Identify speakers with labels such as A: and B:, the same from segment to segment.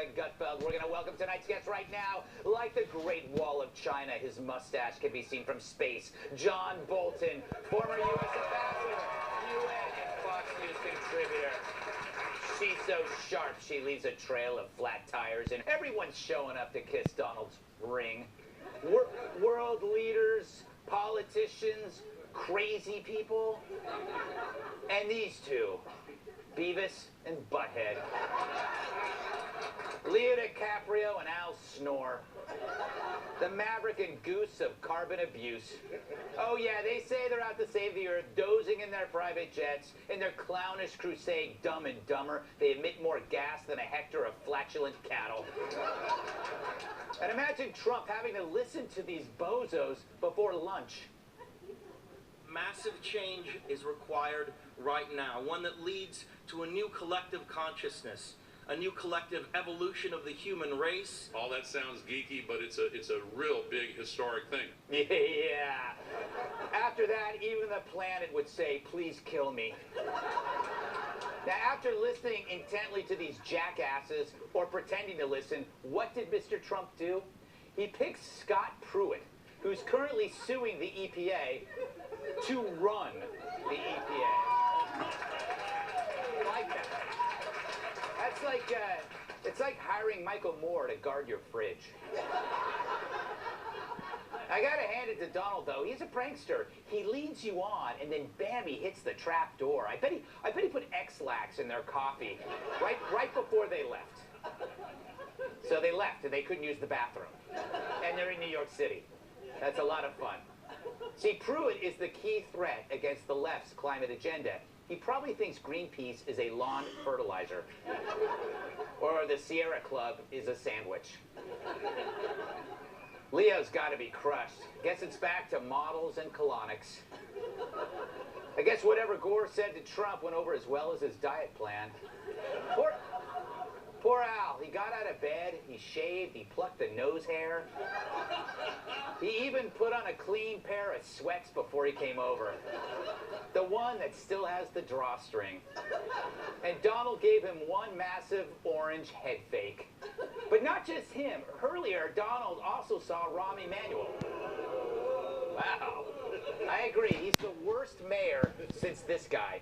A: Greg Gutfeld. We're going to welcome tonight's guest right now. Like the Great Wall of China, his mustache can be seen from space. John Bolton, former U.S. ambassador, UN and Fox News contributor. She's so sharp, she leaves a trail of flat tires, and everyone's showing up to kiss Donald's ring. World leaders, politicians, crazy people, and these two, Beavis and Butthead. Leo DiCaprio and Al Snore. The Maverick and Goose of carbon abuse. Oh yeah, they say they're out to save the earth, dozing in their private jets. In their clownish crusade, Dumb and Dumber, they emit more gas than a hectare of flatulent cattle. And imagine Trump having to listen to these bozos before lunch.
B: Massive change is required right now, one that leads to a new collective consciousness, a new collective evolution of the human race.
C: All that sounds geeky, but it's a real big historic thing.
A: Yeah. After that, even the planet would say, please kill me. Now, after listening intently to these jackasses, or pretending to listen, what did Mr. Trump do? He picked Scott Pruitt, who's currently suing the EPA, to run the EPA. Like that. That's like, it's like hiring Michael Moore to guard your fridge. I gotta hand it to Donald, though. He's a prankster. He leads you on, and then bam, he hits the trap door. I bet he put X-Lax in their coffee right before they left. So they left, and they couldn't use the bathroom. And they're in New York City. That's a lot of fun. See, Pruitt is the key threat against the left's climate agenda. He probably thinks Greenpeace is a lawn fertilizer. Or the Sierra Club is a sandwich. Leo's got to be crushed. Guess it's back to models and colonics. I guess whatever Gore said to Trump went over as well as his diet plan. Poor Al. He got out of bed, he shaved, he plucked the nose hair. He even put on a clean pair of sweats before he came over. The one that still has the drawstring. And Donald gave him one massive orange head fake. But not just him. Earlier, Donald also saw Rahm Emanuel. Wow. I agree. He's the worst mayor since this guy.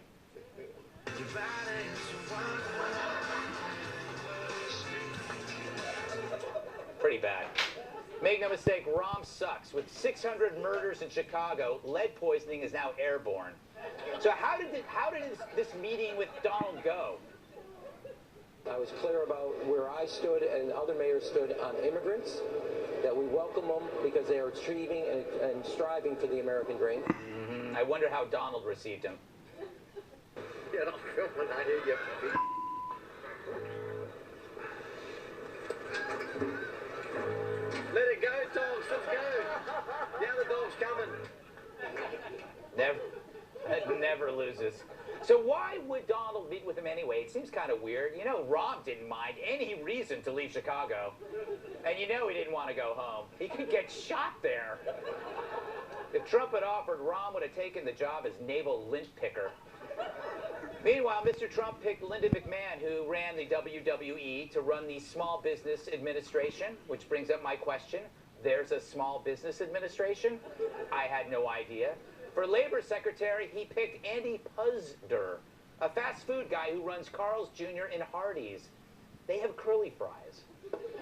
A: Pretty bad. Make no mistake, Rahm sucks. With 600 murders in Chicago, lead poisoning is now airborne. So how did this meeting with Donald go?
D: I was clear about where I stood and other mayors stood on immigrants, that we welcome them because they are achieving and striving for the American dream.
A: Mm-hmm. I wonder how Donald received him.
D: Get off when I hear you. Let it go, dogs. Let's go. The other dog's coming.
A: Never loses. So why would Donald meet with him anyway? It seems kind of weird. You know, Rahm didn't mind any reason to leave Chicago. And you know he didn't want to go home. He could get shot there. If Trump had offered, Rahm would have taken the job as naval lint picker. Meanwhile, Mr. Trump picked Linda McMahon, who ran the WWE, to run the Small Business Administration, which brings up my question. There's a Small Business Administration? I had no idea. For Labor Secretary, he picked Andy Puzder, a fast food guy who runs Carl's Jr. in Hardee's. They have curly fries.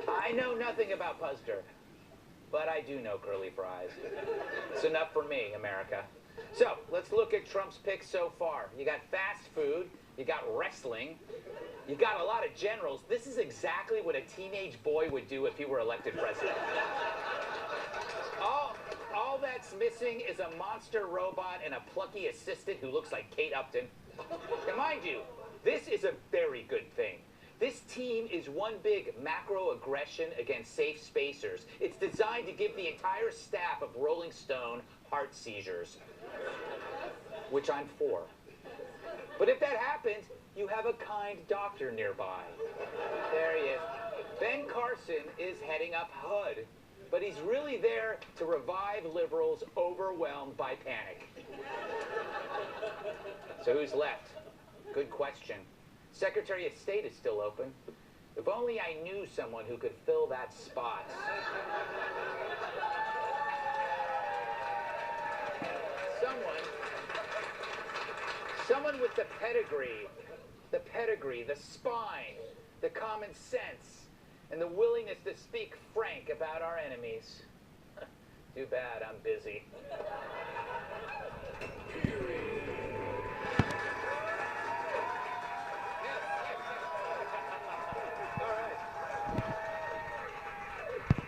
A: I know nothing about Puzder, but I do know curly fries. It's enough for me, America. So, let's look at Trump's picks so far. You got fast food, you got wrestling, you got a lot of generals. This is exactly what a teenage boy would do if he were elected president. All that's missing is a monster robot and a plucky assistant who looks like Kate Upton. And mind you, this is a very good thing. This team is one big macro-aggression against safe spacers. It's designed to give the entire staff of Rolling Stone heart seizures, which I'm for. But if that happens, you have a kind doctor nearby. There he is. Ben Carson is heading up HUD, but he's really there to revive liberals overwhelmed by panic. So who's left? Good question. Secretary of State is still open. If only I knew someone who could fill that spot. Someone with the pedigree, the spine, the common sense, and the willingness to speak frank about our enemies. Too bad I'm busy.